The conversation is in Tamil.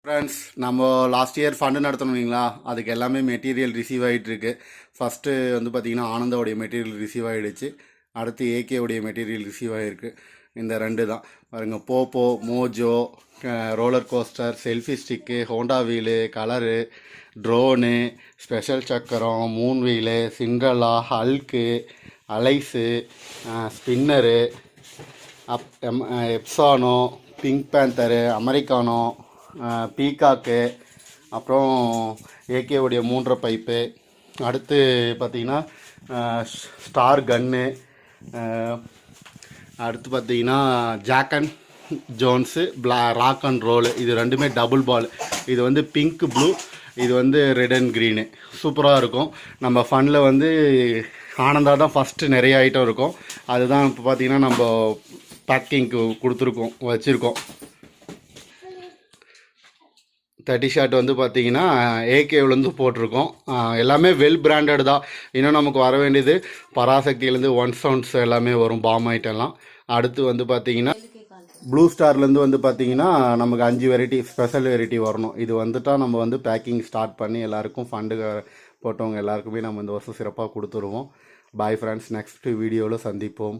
ஃப்ரெண்ட்ஸ், நம்ம லாஸ்ட் இயர் ஃபண்டு நடத்தணும் இல்லைங்களா, அதுக்கு எல்லாமே மெட்டீரியல் ரிசீவ் ஆகிட்டு இருக்கு. ஃபஸ்ட்டு வந்து பார்த்திங்கன்னா ஆனந்தோடைய மெட்டீரியல் ரிசீவ் ஆகிடுச்சு. அடுத்து ஏகேவுடைய மெட்டீரியல் ரிசீவ் ஆகிருக்கு. இந்த ரெண்டு தான் பாருங்க. போப்போ, mojo, roller coaster, selfie stick, Honda wheel, colour, drone, special சக்கரம், moon wheel, Cinderella, Hulk, Alice, spinner, எப்சானோ, பிங்க் பேந்தரு, அமெரிக்கானோ, பீகாக்கு, அப்புறம் ஏகேவுடைய 3 பைப்பு. அடுத்து பார்த்திங்கன்னா ஸ்டார் கன்னு. அடுத்து பார்த்திங்கன்னா Jack and Jones, rock and roll. இது ரெண்டுமே டபுள் பால். இது வந்து பிங்க் ப்ளூ, இது வந்து ரெட் அண்ட் க்ரீனு. சூப்பராக இருக்கும். நம்ம ஃபண்டில் வந்து ஆனந்தா தான் ஃபஸ்ட்டு நிறைய ஐட்டம் இருக்கும். அதுதான் இப்போ பார்த்திங்கன்னா நம்ம பேக்கிங்க்கு கொடுத்துருக்கோம், வச்சுருக்கோம். 30 ஷாட் வந்து பார்த்திங்கன்னா ஏகேவிலேருந்து போட்டிருக்கோம். எல்லாமே வெல் பிராண்டட் தான். இன்னும் நமக்கு வர வேண்டியது பராசக்தியிலேருந்து 1 சவுண்ட்ஸ் எல்லாமே வரும், பாம் ஐட்டம்லாம். அடுத்து வந்து பார்த்திங்கன்னா ப்ளூ ஸ்டார்லேருந்து வந்து பார்த்திங்கன்னா நமக்கு 5 வெரைட்டி ஸ்பெஷல் வெரைட்டி வரணும். இது வந்துட்டால் நம்ம வந்து பேக்கிங் ஸ்டார்ட் பண்ணி எல்லாருக்கும் ஃபண்டு போட்டவங்க எல்லாருக்குமே நம்ம இந்த வருஷம் சிறப்பாக கொடுத்துருவோம். பாய் ஃப்ரெண்ட்ஸ், நெக்ஸ்ட் வீடியோவில் சந்திப்போம்.